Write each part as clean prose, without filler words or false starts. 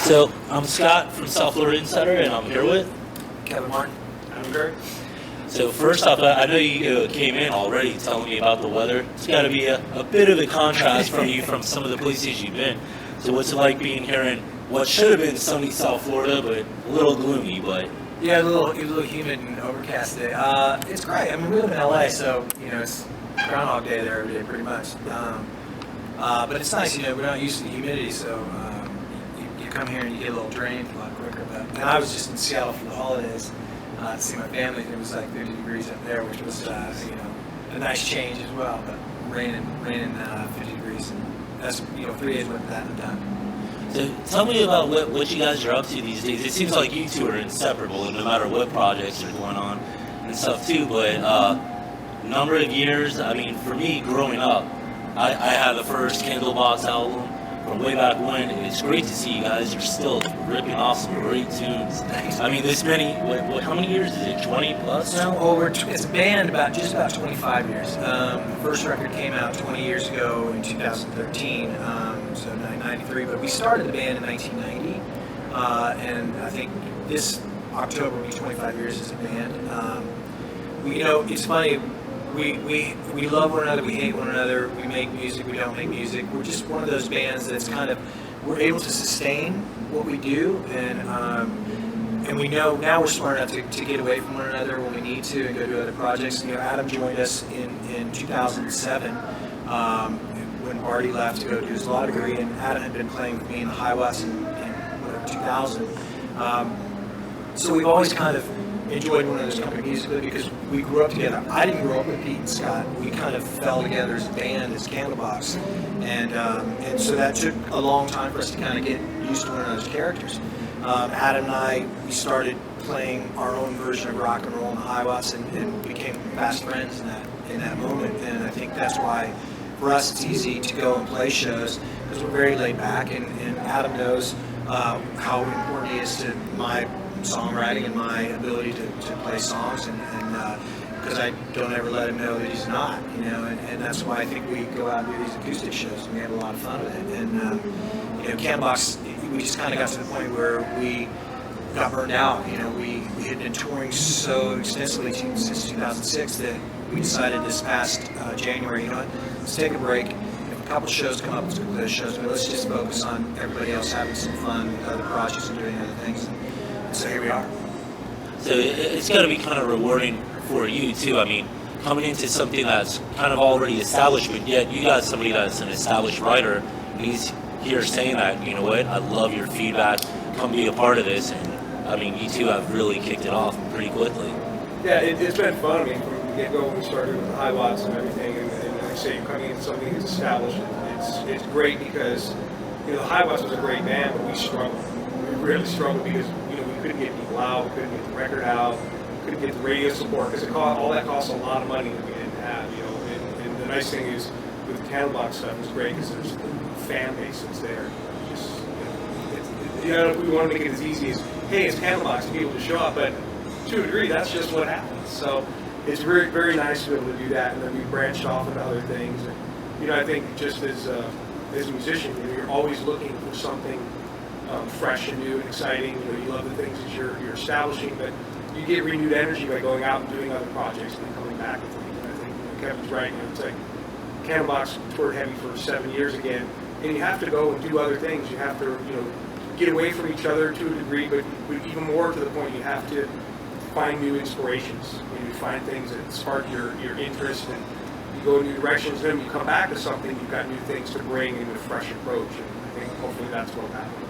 So I'm Scott from South Florida Insider, and I'm here with Kevin Martin. I'm Greg. So first off, I know you came in already telling me about the weather. It's got to be a bit of a contrast from you from some of the places you've been. So what's it like being here in what should have been sunny South Florida, but a little gloomy? But Yeah, a little humid and overcast day. It's great. I mean, we live in LA, so it's Groundhog Day there every day, pretty much. But it's nice. We're not used to the humidity, so you come here and you get a little drained a lot quicker. And I was just in Seattle for the holidays to see my family. It was like 50 degrees up there, which was a nice change as well. But raining 50 degrees, and that's 3 days with that and done. so tell me about what you guys are up to these days. It seems like you two are inseparable, no matter what projects are going on and stuff too. But number of years, I mean, for me growing up, I had the first Candlebox album from way back when. It's great to see you guys are still ripping off some great tunes. I mean, this many, how many years is it? 20 plus now? It's banned just about 25 years. The first record came out 20 years ago in 2013, so 1993. But we started the band in 1990, and I think this October will be 25 years as a band. It's funny. We love one another, we hate one another, we make music, we don't make music. We're just one of those bands that's we're able to sustain what we do, and we know now we're smart enough to get away from one another when we need to and go do other projects. Adam joined us in 2007 when Barty left to go do his law degree, and Adam had been playing with me in the Highwest in 2000. So we've always kind of enjoyed one another's company musically because we grew up together. I didn't grow up with Pete and Scott. We kind of fell together as a band, as Candlebox, and so that took a long time for us to kind of get used to one another's characters. Adam and I, we started playing our own version of rock and roll in the Highwatts and became fast friends in that moment. And I think that's why for us it's easy to go and play shows because we're very laid back, and Adam knows how important he is to my songwriting and my ability to play songs, and because I don't ever let him know that he's not, and that's why I think we go out and do these acoustic shows and we have a lot of fun with it. And Candlebox, we just kind of got to the point where we got burned out. We had been touring so extensively since 2006 that we decided this past January, let's take a break. If a couple shows come up, let's go play those shows, but let's just focus on everybody else having some fun with other projects and doing other things. So here we are. So it's got to be kind of rewarding for you too. I mean, coming into something that's kind of already established, but yet you got somebody that's an established writer, and he's here saying that, you know what, I love your feedback, come be a part of this. And I mean, you two have really kicked it off pretty quickly. Yeah, it's been fun. I mean, from the get-go when we started with the Highwatts and everything, and like I say, you're coming into something that's established. It's great because the Highwatts was a great band, but we struggled. We really struggled because we couldn't get people out, we couldn't get the record out, we couldn't get the radio support because all that costs a lot of money that we didn't have. And the nice thing is with the Candlebox stuff is great because there's a fan base that's there. We want to make it as easy as, hey, it's Candlebox, to be able to show up, but to a degree, that's just what happens. So it's very, very nice to be able to do that, and then we branched off into other things. And I think just as a musician, you're always looking for something fresh and new and exciting. You love the things that you're establishing, but you get renewed energy by going out and doing other projects and then coming back with things. And I think Kevin's right. It's like Candlebox toured heavy for 7 years again, and you have to go and do other things. You have to get away from each other to a degree, but even more to the point, you have to find new inspirations. You find things that spark your interest, and you go in new directions. Then you come back to something, you've got new things to bring and a fresh approach. And I think hopefully that's what will happen with that.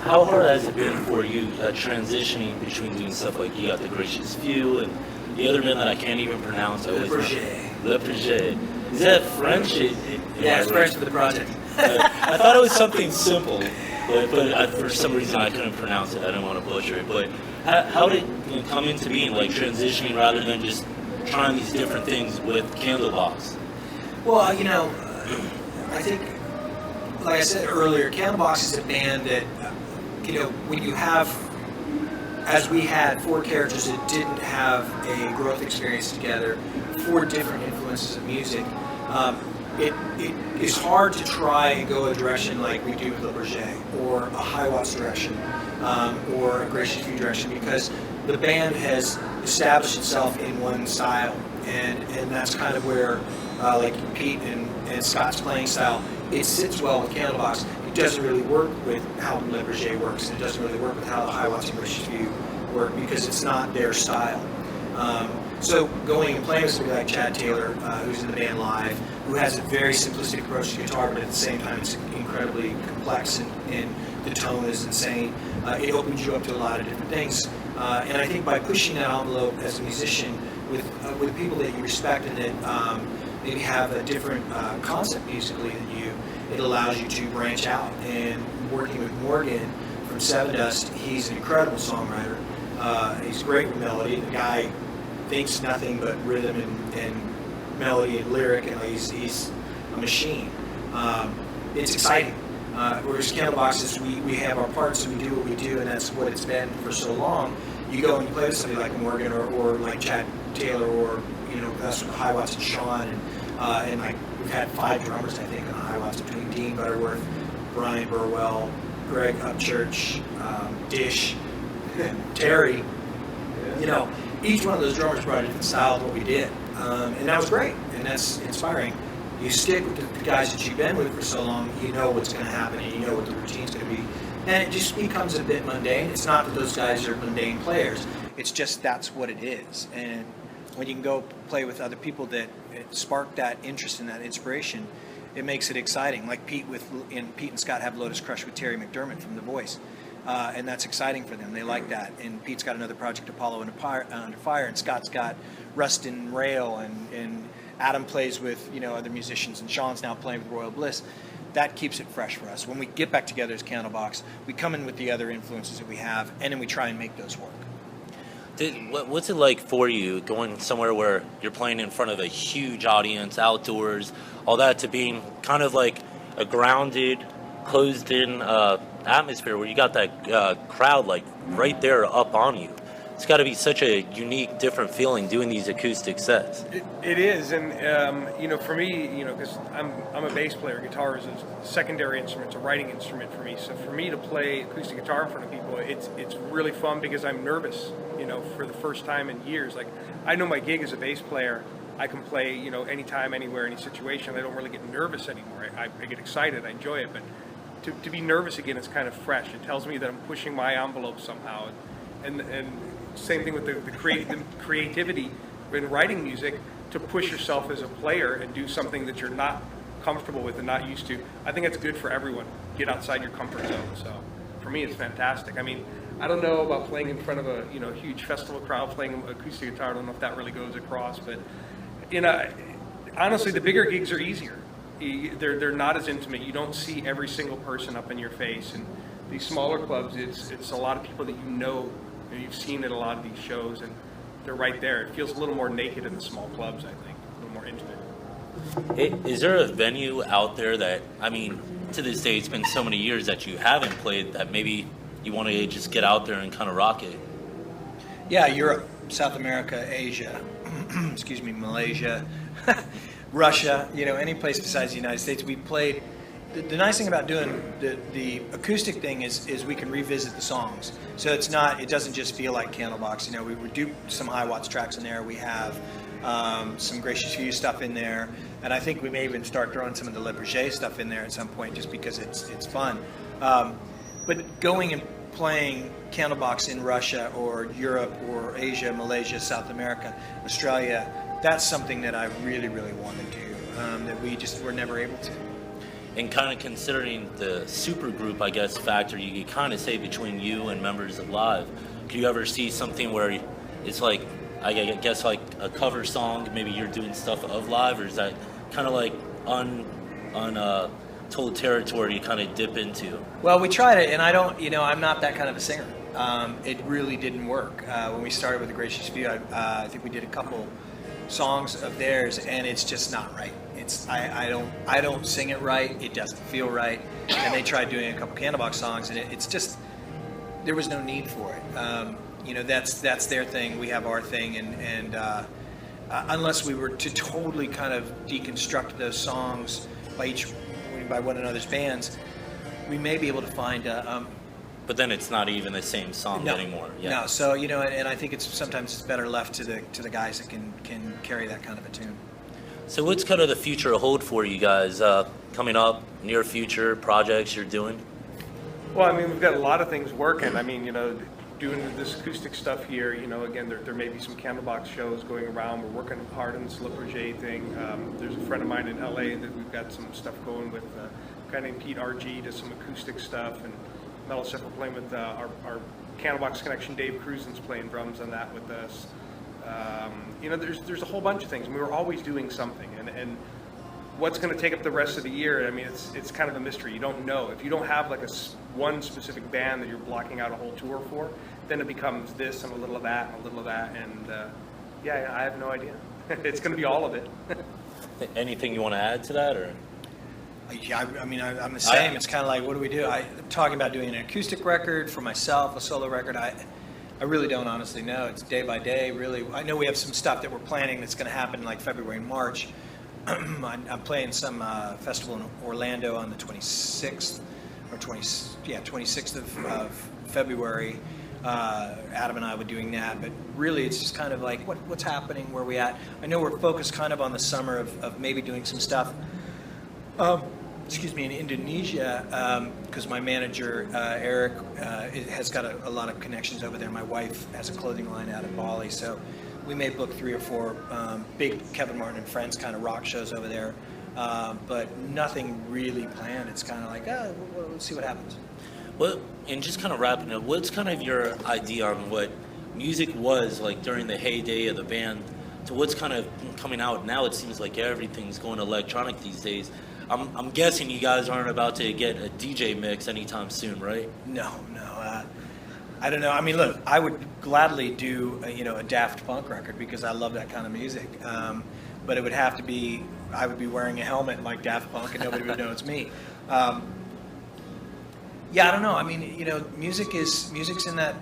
How hard has it been for you transitioning between doing stuff like you got the Gracious Few and the other men that I can't even pronounce? Le Projet. Is that French? Yeah, it's French for the project. I thought it was something simple, but for some reason I couldn't pronounce it. I didn't want to butcher it. But how did it come into being, like transitioning rather than just trying these different things with Candlebox? Well, I think, like I said earlier, Candlebox is a band that, when you have, as we had, 4 characters that didn't have a growth experience together, 4 different influences of music, it is hard to try and go a direction like we do with Le Bourget, or a high watts direction, or a Gracious Few direction, because the band has established itself in one style, and that's kind of where like Pete and Scott's playing style, it sits well with Candlebox. It doesn't really work with how Le Bourget works, and it doesn't really work with how the high watts and Gracious Few work, because it's not their style. So going and playing with somebody like Chad Taylor, who's in the band live, who has a very simplistic approach to guitar, but at the same time it's incredibly complex, and the tone is insane. It opens you up to a lot of different things. And I think by pushing that envelope as a musician with people that you respect and that maybe have a different concept musically than you, it allows you to branch out. And working with Morgan from Seven Dust, he's an incredible songwriter. He's great with melody. The guy thinks nothing but rhythm and melody and lyric, and he's a machine. It's exciting. Whereas Candlebox is we have our parts and we do what we do, and that's what it's been for so long. You go and you play with somebody like Morgan or like Chad Taylor, or us with the high watts and Sean, and like we've had 5 drummers I think on the high watts between Dean Butterworth, Brian Burwell, Greg Upchurch, Dish, Terry. Each one of those drummers brought a different style to what we did, and that was great, and that's inspiring. You stick with the guys that you've been with for so long, you know what's going to happen, and you know what the routine's going to be, and it just becomes a bit mundane. It's not that those guys are mundane players, it's just that's what it is. And when you can go play with other people that spark that interest and that inspiration, it makes it exciting. Like Pete and Scott have Lotus Crush with Terry McDermott from The Voice. And that's exciting for them. They like that. And Pete's got another project, Apollo Under Fire, and Scott's got Rustin Rail, and Adam plays with other musicians, and Sean's now playing with Royal Bliss. That keeps it fresh for us. When we get back together as Candlebox, we come in with the other influences that we have, and then we try and make those work. What's it like for you going somewhere where you're playing in front of a huge audience, outdoors, all that, to being kind of like a grounded, closed-in atmosphere where you got that crowd like right there up on you? It's got to be such a unique, different feeling doing these acoustic sets. It is, and for me, because I'm a bass player, guitar is a secondary instrument, it's a writing instrument for me. So for me to play acoustic guitar in front of people, it's really fun because I'm nervous, for the first time in years. Like, I know my gig as a bass player, I can play, anytime, anywhere, any situation. I don't really get nervous anymore. I get excited, I enjoy it, but to be nervous again, it's kind of fresh. It tells me that I'm pushing my envelope somehow, and same thing with the creativity in writing music, to push yourself as a player and do something that you're not comfortable with and not used to. I think it's good for everyone. Get outside your comfort zone. So for me, it's fantastic. I mean, I don't know about playing in front of a huge festival crowd playing acoustic guitar. I don't know if that really goes across, but honestly, the bigger gigs are easier. They're not as intimate. You don't see every single person up in your face. And these smaller clubs, it's a lot of people that you've seen at a lot of these shows, and they're right there. It feels a little more naked in the small clubs, I think, a little more intimate. Is there a venue out there that, to this day, it's been so many years that you haven't played, that maybe you want to just get out there and kind of rock it? Yeah, Europe, South America, Asia, Malaysia, Russia, any place besides the United States. We played. The nice thing about doing the acoustic thing is we can revisit the songs. So it doesn't just feel like Candlebox. We do some high watts tracks in there. We have some Gracious Few stuff in there, and I think we may even start throwing some of the Le Bourget stuff in there at some point, just because it's fun. But going and playing Candlebox in Russia or Europe or Asia, Malaysia, South America, Australia, that's something that I really, really want to do, that we just were never able to. And kind of considering the super group, I guess, factor you could kind of say between you and members of Live, do you ever see something where it's like, I guess, like a cover song, maybe you're doing stuff of Live, or is that kind of like untold territory you kind of dip into? Well, we tried it, and I'm not that kind of a singer. It really didn't work. When we started with the Gracious Few, I think we did a couple songs of theirs, and it's just not right. I don't sing it right. It doesn't feel right. And they tried doing a couple Candlebox songs, and it's just, there was no need for it. That's their thing. We have our thing, and unless we were to totally kind of deconstruct those songs by one another's bands, we may be able to find But then it's not even the same song no, anymore. No, so and I think sometimes it's better left to the guys that can carry that kind of a tune. So what's kind of the future hold for you guys coming up, near future projects you're doing? Well, I mean, we've got a lot of things working. I mean, doing this acoustic stuff here, again, there may be some Candlebox shows going around. We're working hard on this Le Projet thing. There's a friend of mine in LA that we've got some stuff going with, a guy named Pete RG does some acoustic stuff, and metal stuff. We're playing with our Candlebox connection. Dave Cruzen's playing drums on that with us. There's a whole bunch of things. And we were always doing something, and what's going to take up the rest of the year? I mean, it's kind of a mystery. You don't know. If you don't have like one specific band that you're blocking out a whole tour for, then it becomes this and a little of that and a little of that, and I have no idea. It's going to be all of it. Anything you want to add to that, or? Yeah, I mean, I'm the same. It's kind of like, what do we do? I'm talking about doing an acoustic record for myself, a solo record. I really don't honestly know. It's day by day, really. I know we have some stuff that we're planning that's going to happen like February and March. I'm playing some festival in Orlando on the 26th of February. Adam and I were doing that, but really it's just kind of like what's happening, where we at. I know we're focused kind of on the summer of maybe doing some stuff. In Indonesia, because my manager Eric has got a lot of connections over there. My wife has a clothing line out in Bali, so we may book 3 or 4 big Kevin Martin and Friends kind of rock shows over there, but nothing really planned. It's kind of like, let's see what happens. Well, and just kind of wrapping up, what's kind of your idea on what music was like during the heyday of the band to what's kind of coming out now? It seems like everything's going electronic these days. I'm guessing you guys aren't about to get a DJ mix anytime soon, right? No. I don't know. I mean, look, I would gladly do a Daft Punk record because I love that kind of music. But it would have to be, I would be wearing a helmet like Daft Punk and nobody would know it's me. I don't know. I mean, music's in that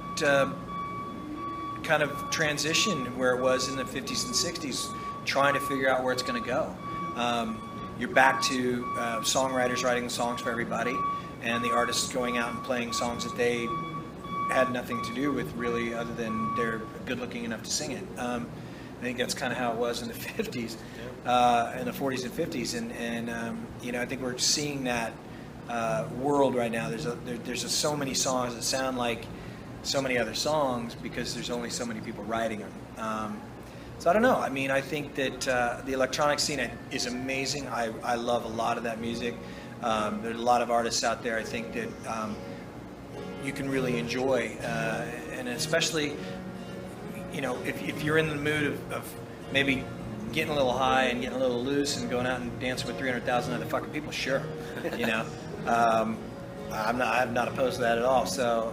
kind of transition where it was in the 50s and 60s, trying to figure out where it's going to go. You're back to songwriters writing the songs for everybody, and the artists going out and playing songs that they had nothing to do with really, other than they're good looking enough to sing it. I think that's kind of how it was in the 50s, in the 40s and 50s, and I think we're seeing that world right now. There's so many songs that sound like so many other songs because there's only so many people writing them. So I don't know. I mean, I think that the electronic scene is amazing. I love a lot of that music. There's a lot of artists out there I think that you can really enjoy, and especially, if you're in the mood of maybe getting a little high and getting a little loose and going out and dancing with 300,000 other fucking people, sure. I'm not opposed to that at all. So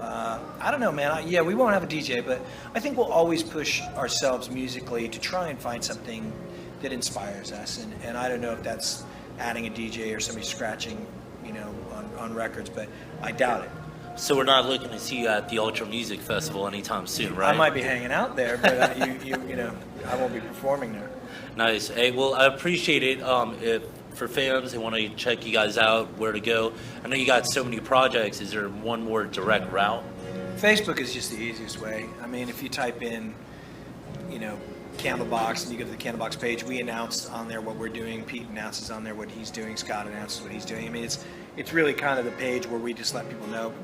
I don't know, man. We won't have a DJ, but I think we'll always push ourselves musically to try and find something that inspires us. And I don't know if that's adding a DJ or somebody scratching, on records, but I doubt it. So we're not looking to see you at the Ultra Music Festival anytime soon, right? I might be hanging out there, but I won't be performing there. Nice. Hey, well, I appreciate it. If for fans they want to check you guys out, where to go. I know you got so many projects. Is there one more direct route? Facebook is just the easiest way. I mean, if you type in, Candlebox and you go to the Candlebox page, we announce on there what we're doing. Pete announces on there what he's doing. Scott announces what he's doing. I mean, it's really kind of the page where we just let people know.